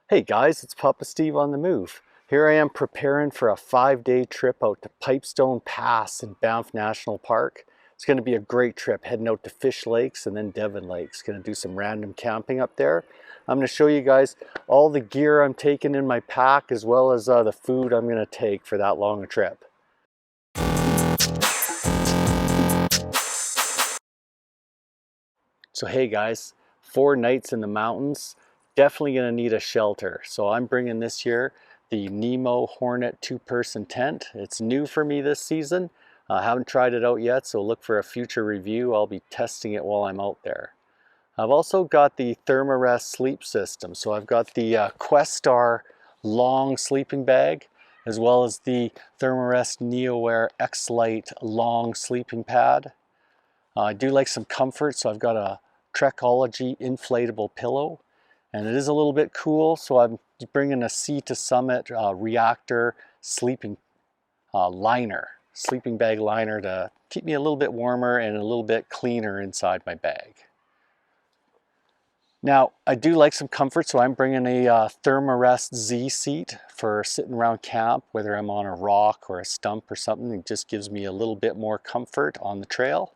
Hey guys, it's Papa Steve on the move. Here I am preparing for a 5-day trip out to Pipestone Pass in Banff National Park. It's going to be a great trip, heading out to Fish Lakes and then Devon Lakes. Going to do some random camping up there. I'm going to show you guys all the gear I'm taking in my pack as well as the food I'm going to take for that long a trip. So hey guys, 4 nights in the mountains, definitely gonna need a shelter. So I'm bringing this year the Nemo Hornet 2-person tent. It's new for me this season. I haven't tried it out yet, so look for a future review. I'll be testing it while I'm out there. I've also got the Thermarest sleep system. So I've got the Questar long sleeping bag, as well as the Thermarest NeoAir X-Lite long sleeping pad. I do like some comfort, so I've got a Trekology inflatable pillow, and it is a little bit cool, so I'm bringing a Sea to Summit reactor sleeping sleeping bag liner to keep me a little bit warmer and a little bit cleaner inside my bag. Now, I do like some comfort, so I'm bringing a Thermarest Z seat for sitting around camp, whether I'm on a rock or a stump or something. It just gives me a little bit more comfort on the trail.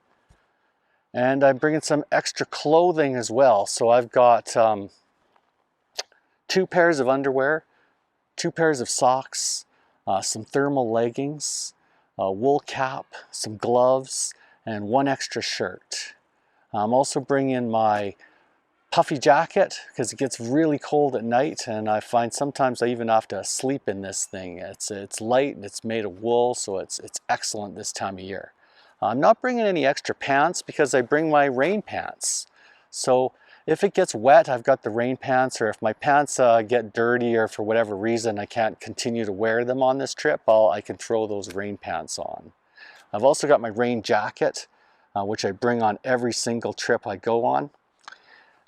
And I'm bringing some extra clothing as well. So I've got 2 pairs of underwear, 2 pairs of socks, some thermal leggings, a wool cap, some gloves, and 1 extra shirt. I'm also bringing my puffy jacket because it gets really cold at night, and I find sometimes I even have to sleep in this thing. It's light and it's made of wool, so it's excellent this time of year. I'm not bringing any extra pants because I bring my rain pants. So if it gets wet, I've got the rain pants, or if my pants get dirty or for whatever reason I can't continue to wear them on this trip, I can throw those rain pants on. I've also got my rain jacket, which I bring on every single trip I go on.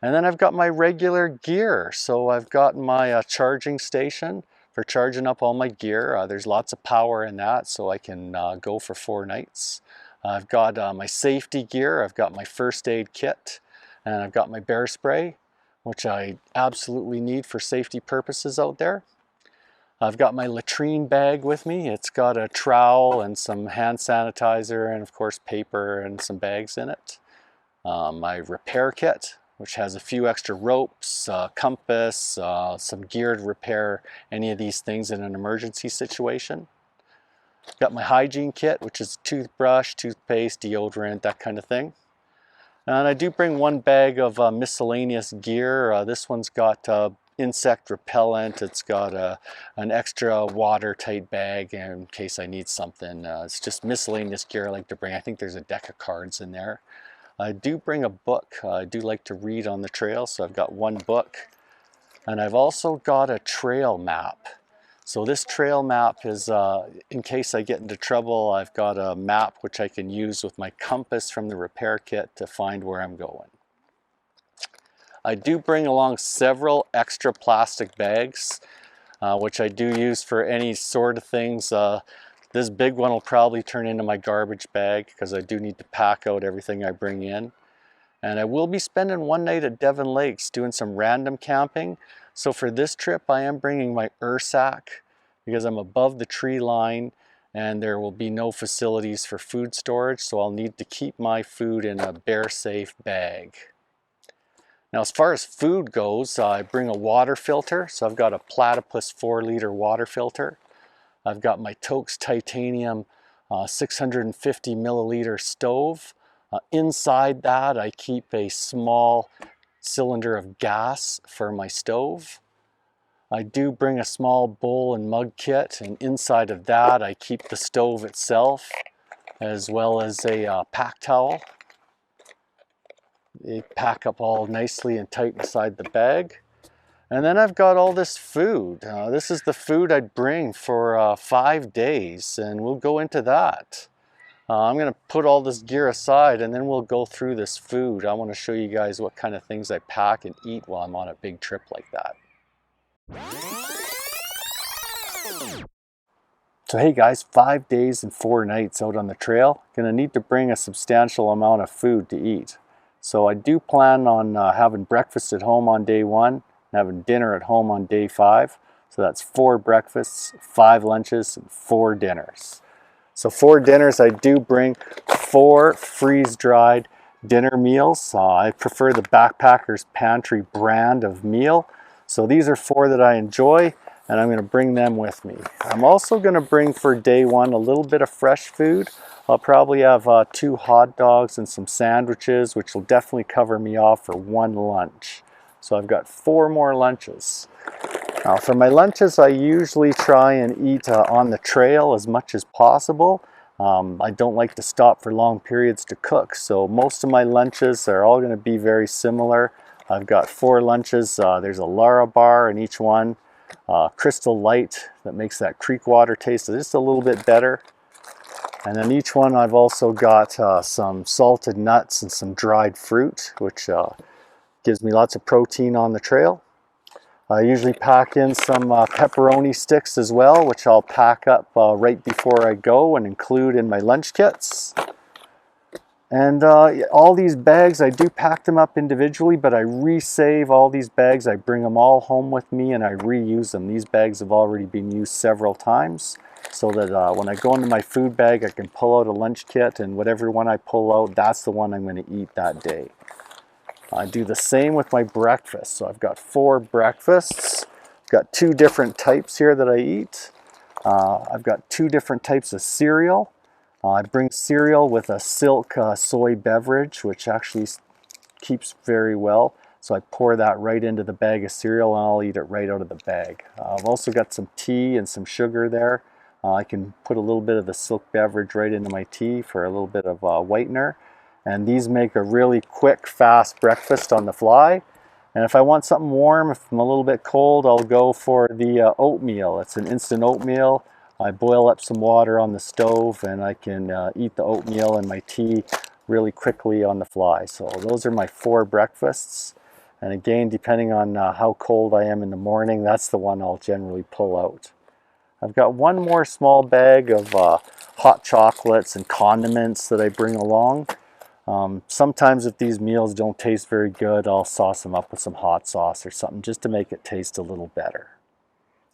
And then I've got my regular gear. So I've got my charging station for charging up all my gear. There's lots of power in that, so I can go for 4 nights. I've got my safety gear, I've got my first aid kit, and I've got my bear spray, which I absolutely need for safety purposes out there. I've got my latrine bag with me. It's got a trowel and some hand sanitizer and of course paper and some bags in it. My repair kit, which has a few extra ropes, compass, some gear to repair any of these things in an emergency situation. Got my hygiene kit, which is toothbrush, toothpaste, deodorant, that kind of thing. And I do bring 1 bag of miscellaneous gear. This one's got insect repellent. It's got an extra watertight bag in case I need something. It's just miscellaneous gear I like to bring. I think there's a deck of cards in there. I do bring a book. I do like to read on the trail, so I've got 1 book. And I've also got a trail map. So this trail map is, in case I get into trouble, I've got a map which I can use with my compass from the repair kit to find where I'm going. I do bring along several extra plastic bags, which I do use for any sort of things. This big one will probably turn into my garbage bag because I do need to pack out everything I bring in. And I will be spending 1 night at Devon Lakes doing some random camping. So for this trip, I am bringing my Ursack because I'm above the tree line and there will be no facilities for food storage. So I'll need to keep my food in a bear-safe bag. Now, as far as food goes, I bring a water filter. So I've got a Platypus 4-liter water filter. I've got my Toaks Titanium 650 milliliter stove. Inside that, I keep a small cylinder of gas for my stove. I do bring a small bowl and mug kit, and inside of that, I keep the stove itself, as well as a pack towel. They pack up all nicely and tight inside the bag. And then I've got all this food. This is the food I'd bring for 5 days, and we'll go into that. I'm going to put all this gear aside and then we'll go through this food. I want to show you guys what kind of things I pack and eat while I'm on a big trip like that. So hey guys, 5 days and 4 nights out on the trail. Gonna need to bring a substantial amount of food to eat. So I do plan on having breakfast at home on day 1, having dinner at home on day 5. So that's 4 breakfasts, 5 lunches, and 4 dinners. So for dinners, I do bring 4 freeze-dried dinner meals. I prefer the Backpackers Pantry brand of meal. So these are 4 that I enjoy, and I'm going to bring them with me. I'm also going to bring for day 1 a little bit of fresh food. I'll probably have 2 hot dogs and some sandwiches, which will definitely cover me off for 1 lunch. So I've got 4 more lunches. Now for my lunches, I usually try and eat on the trail as much as possible. I don't like to stop for long periods to cook, so most of my lunches are all going to be very similar. I've got 4 lunches. There's a Lara bar in each one. Crystal Light that makes that creek water taste just a little bit better. And then each one I've also got some salted nuts and some dried fruit, which gives me lots of protein on the trail. I usually pack in some pepperoni sticks as well, which I'll pack up right before I go and include in my lunch kits. And all these bags, I do pack them up individually, but I resave all these bags. I bring them all home with me and I reuse them. These bags have already been used several times, so that when I go into my food bag, I can pull out a lunch kit, and whatever one I pull out, that's the one I'm going to eat that day. I do the same with my breakfast. So I've got 4 breakfasts. I've got 2 different types here that I eat. I've got 2 different types of cereal. I bring cereal with a Silk soy beverage, which actually keeps very well. So I pour that right into the bag of cereal and I'll eat it right out of the bag. I've also got some tea and some sugar there. I can put a little bit of the Silk beverage right into my tea for a little bit of whitener. And these make a really quick, fast breakfast on the fly. And if I want something warm, if I'm a little bit cold, I'll go for the oatmeal. It's an instant oatmeal. I boil up some water on the stove and I can eat the oatmeal and my tea really quickly on the fly. So those are my 4 breakfasts. And again, depending on how cold I am in the morning, that's the one I'll generally pull out. I've got 1 more small bag of hot chocolates and condiments that I bring along. Sometimes if these meals don't taste very good, I'll sauce them up with some hot sauce or something just to make it taste a little better.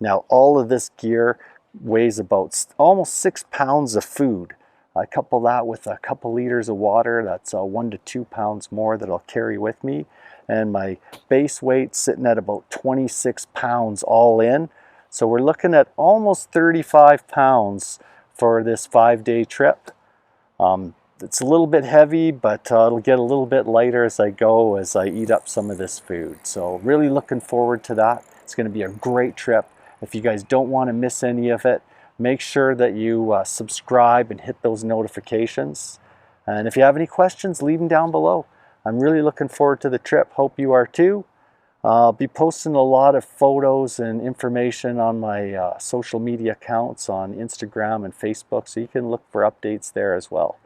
Now all of this gear weighs about almost 6 pounds of food. I couple that with a couple liters of water. That's 1 to 2 pounds more that I'll carry with me. And my base weight sitting at about 26 pounds all in. So we're looking at almost 35 pounds for this 5-day trip. It's a little bit heavy, but it'll get a little bit lighter as I go, as I eat up some of this food. So really looking forward to that. It's going to be a great trip. If you guys don't want to miss any of it, make sure that you subscribe and hit those notifications. And if you have any questions, leave them down below. I'm really looking forward to the trip. Hope you are too. I'll be posting a lot of photos and information on my social media accounts on Instagram and Facebook, so you can look for updates there as well.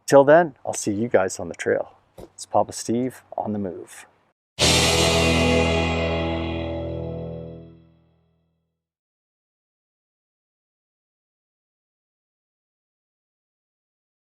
Till then, I'll see you guys on the trail. It's Papa Steve on the move.